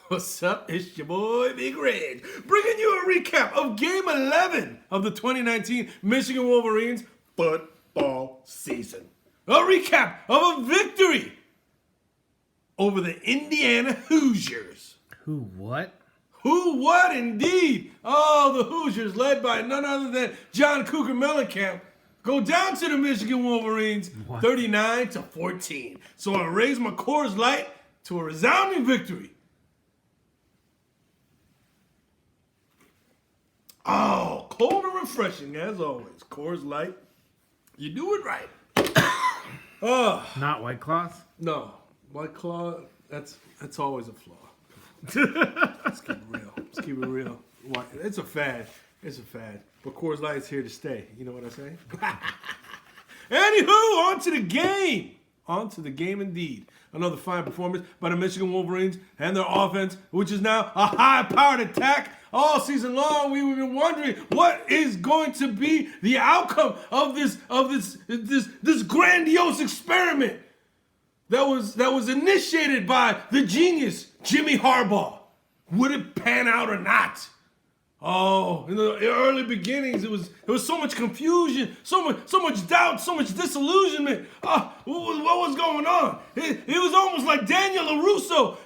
What's up? It's your boy Big Red, bringing you a recap of Game 11 of the 2019 Michigan Wolverines football season. A recap of a victory over the Indiana Hoosiers. Who what? Who what indeed? Oh, the Hoosiers, led by none other than John Cougar Mellencamp, go down to the Michigan Wolverines 39-14. So I raise my Coors Light to a resounding victory. Oh, cold and refreshing as always. Coors Light. You do it right. Not White Claws? No. White Claw, that's always a flaw. Let's keep it real. Let's keep it real. It's a fad. It's a fad. But Coors Light's here to stay. You know what I say? Anywho, on to the game. On to the game indeed. Another fine performance by the Michigan Wolverines and their offense, which is now a high-powered attack. All season long, we've been wondering what is going to be the outcome of this grandiose experiment that was initiated by the genius Jimmy Harbaugh. Would it pan out or not? Oh, in the early beginnings, there was so much confusion, so much doubt, so much disillusionment. What was going on? It was almost like Daniel LaRusso,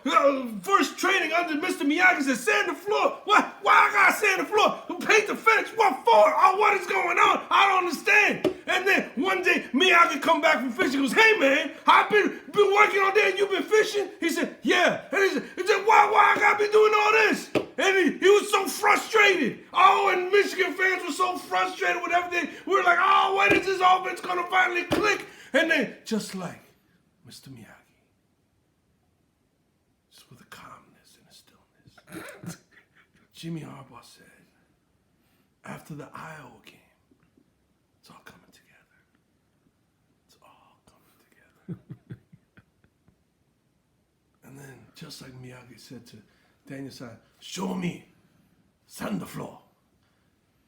first training under Mr. Miyagi, said, sand the floor. What? Why I gotta sand the floor? Paint the fence. What for? Oh, what is going on? I don't understand. And then one day, Miyagi come back from fishing. He goes, hey man, I've been working all day and you've been fishing? He said, yeah. And he said, why I gotta be doing all this? And he was so frustrated. Oh, and Michigan fans were so frustrated with everything. We were like, oh, when is this offense gonna finally click? And then, just like Mr. Miyagi, just with a calmness and a stillness, Jimmy Harbaugh said, after the Iowa game, it's all coming together. It's all coming together. And then, just like Miyagi said to Daniel San, show me, sand the floor.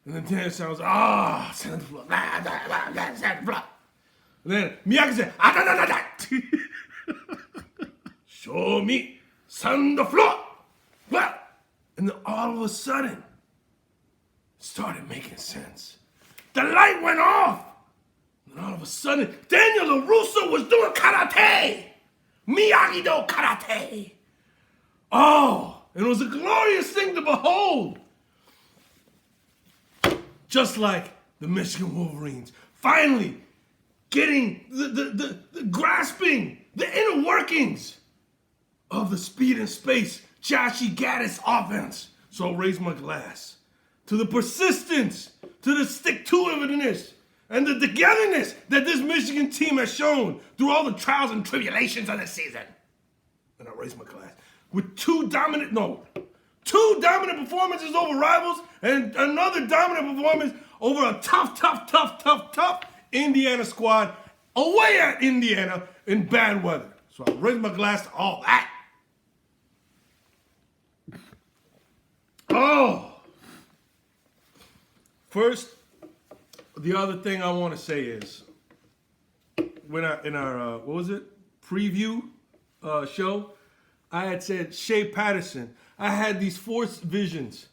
And then Daniel San was, sand the floor, sand the floor. And then Miyagi said, show me, sand the floor. Well, and then all of a sudden, it started making sense. The light went off. And all of a sudden, Daniel LaRusso was doing karate. Miyagi-Do karate. Oh, and it was a glorious thing to behold. Just like the Michigan Wolverines finally getting the grasping the inner workings of the speed and space Joshy Gaddis offense. So I'll raise my glass to the persistence, to the stick-to-itiveness, and the togetherness that this Michigan team has shown through all the trials and tribulations of the season. And I'll raise my glass with two dominant performances over rivals and another dominant performance over a tough Indiana squad away at Indiana in bad weather. So I'll raise my glass to all that. Oh. First, the other thing I want to say is, in our what was it, preview show, I had said Shea Patterson. I had these force visions.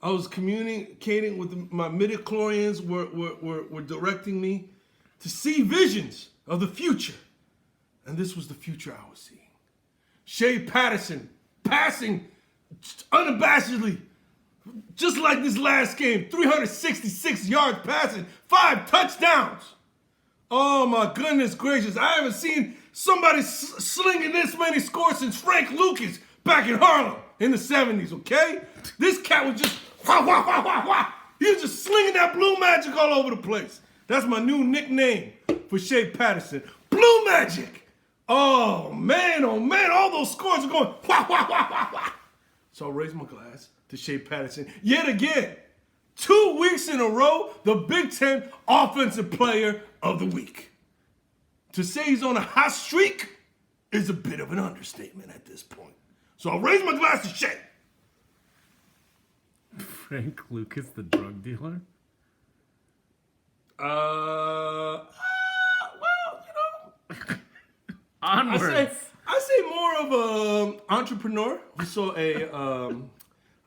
I was communicating with my midichlorians were directing me to see visions of the future. And this was the future I was seeing. Shea Patterson passing unabashedly, just like this last game, 366 yards passing, 5 touchdowns. Oh my goodness gracious, I haven't seen somebody slinging this many scores since Frank Lucas back in Harlem in the 70s, okay? This cat was just, he was just slinging that blue magic all over the place. That's my new nickname for Shea Patterson. Blue Magic. Oh man, all those scores are going, So I'll raise my glass to Shea Patterson yet again. 2 weeks in a row, the Big Ten Offensive Player of the Week. To say he's on a hot streak is a bit of an understatement at this point. So I'll raise my glass to Shea. Frank Lucas, the drug dealer? Well, Onwards. I say more of an entrepreneur who saw a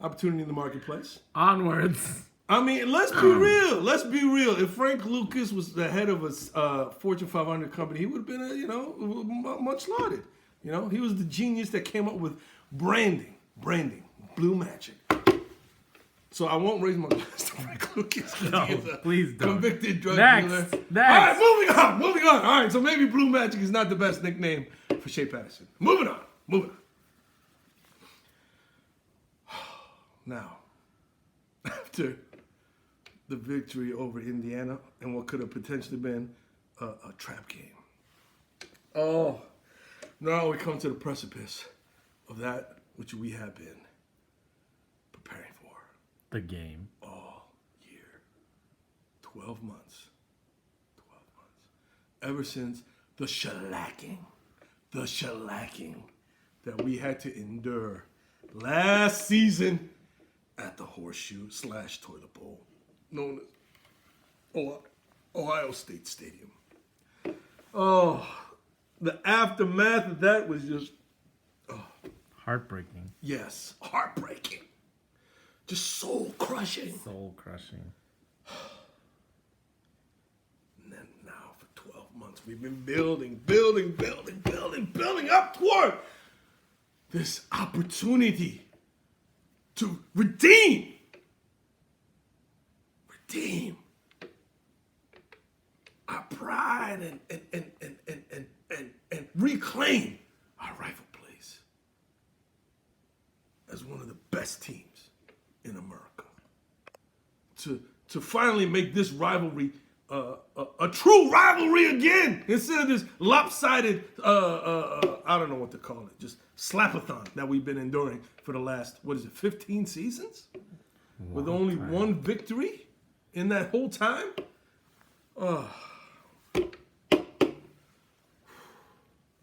opportunity in the marketplace. Onwards. I mean, let's be real. Let's be real. If Frank Lucas was the head of a Fortune 500 company, he would have been, much lauded. You know, he was the genius that came up with branding, Blue Magic. So I won't raise my glass to Frank Lucas. No, please don't. Convicted drug Next. dealer. Next. All right, moving on. All right, so maybe Blue Magic is not the best nickname for Shea Patterson. Moving on. Now, after the victory over Indiana and what could have potentially been a trap game. Oh, now we come to the precipice of that which we have been preparing for The game. all year. 12 months. Ever since the shellacking that we had to endure last season at the Horseshoe/Toilet Bowl, known as Ohio State Stadium. Oh, the aftermath of that was just, Heartbreaking. yes, heartbreaking. Just soul crushing. Soul crushing. And then now for 12 months, we've been building up toward this opportunity to redeem our pride and reclaim our rightful place as one of the best teams in America. To finally make this rivalry a true rivalry again, instead of this lopsided, I don't know what to call it, just slapathon that we've been enduring for the last, 15 seasons? With only one victory in that whole time?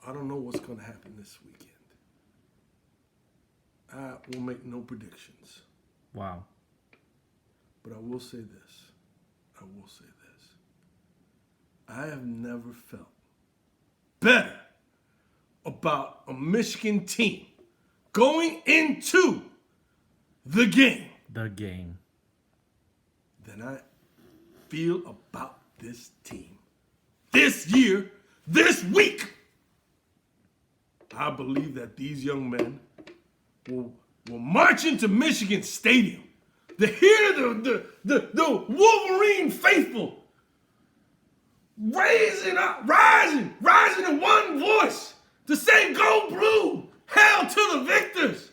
I don't know what's going to happen this weekend. I will make no predictions. Wow. But I will say this. I have never felt better about a Michigan team going into the game than I feel about this team. This year, this week, I believe that these young men will march into Michigan Stadium to hear the Wolverine faithful rising in one voice to say, "Go Blue! Hail to the victors!"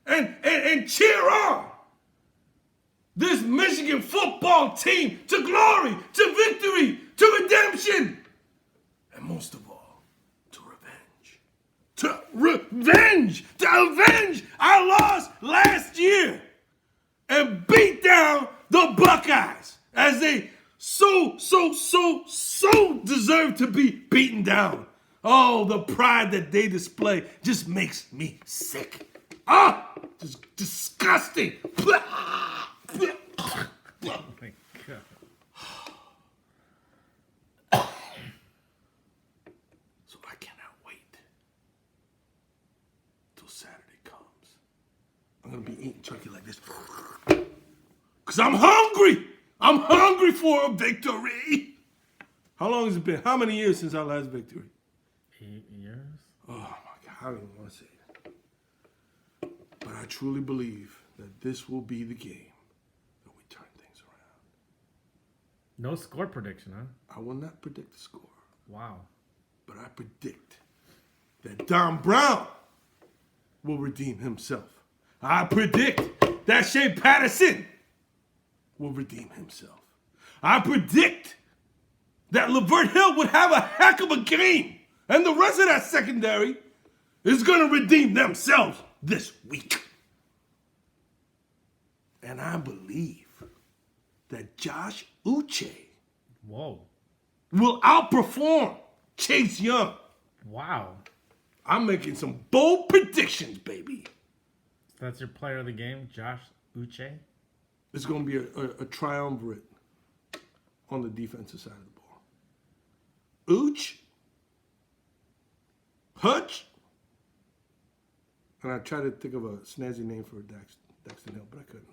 and cheer on this Michigan football team to glory, to victory, to redemption, and most of all, to avenge our loss last year and beat down the Buckeyes as they so deserve to be beaten down. Oh, the pride that they display just makes me sick. Just disgusting. Oh my God. So I cannot wait till Saturday comes. I'm gonna be eating turkey like this. Cause I'm hungry. I'm hungry for a victory. How long has it been? How many years since our last victory? 8 years? Oh my God, I don't even want to say it. But I truly believe that this will be the game that we turn things around. No score prediction, huh? I will not predict the score, Wow. but I predict that Don Brown will redeem himself. I predict that Shea Patterson will redeem himself. I predict that Lavert Hill would have a heck of a game, and the rest of that secondary is going to redeem themselves this week. And I believe that Josh Uche Whoa. will outperform Chase Young. Wow. I'm making some bold predictions, baby. That's your player of the game, Josh Uche? It's going to be a triumvirate on the defensive side of the ball. Hutch, And I tried to think of a snazzy name for Daxton Hill, but I couldn't.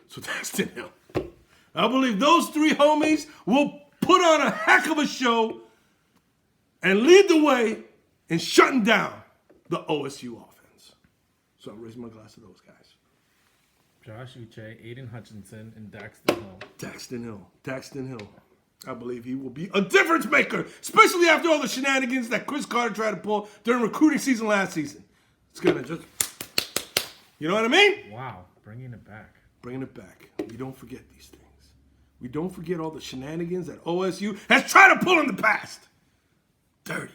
So Daxton Hill. I believe those three homies will put on a heck of a show and lead the way in shutting down the OSU offense. So I raise my glass to those guys. Josh Uche, Aiden Hutchinson, and Daxton Hill. Daxton Hill. I believe he will be a difference maker, especially after all the shenanigans that Chris Carter tried to pull during recruiting season last season. It's going to just, you know what I mean? Wow, bringing it back. Bringing it back. We don't forget these things. We don't forget all the shenanigans that OSU has tried to pull in the past. Dirty.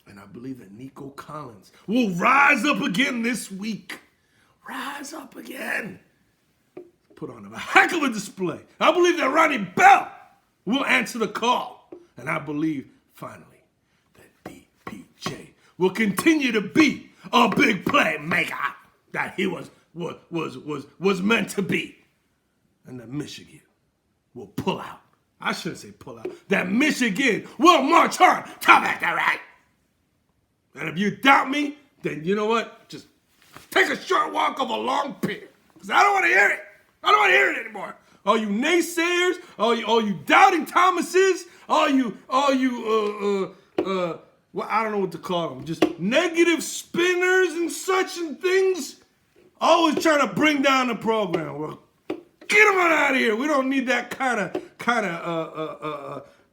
And I believe that Nico Collins will rise up again this week. Rise up again. Put on a heck of a display. I believe that Ronnie Bell will answer the call. And I believe, finally, that DPJ will continue to be a big playmaker that he was meant to be. And that Michigan will pull out. I shouldn't say pull out. That Michigan will march on to victory. And if you doubt me, then you know what? Just take a short walk of a long pier. Because I don't want to hear it. I don't want to hear it anymore. All you naysayers, all you doubting Thomases, all you, well, I don't know what to call them. Just negative spinners and such and things. Always trying to bring down the program. Well, get them on out of here. We don't need that kind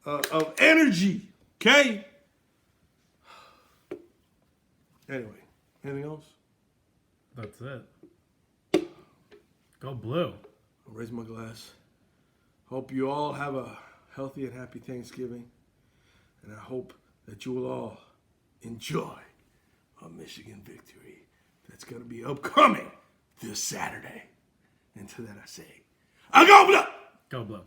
of energy. Okay? Anyway, anything else? That's it. Go Blue. I'll raise my glass. Hope you all have a healthy and happy Thanksgiving. And I hope that you will all enjoy a Michigan victory that's going to be upcoming this Saturday. And to that I say, I go Blue! Go Blue.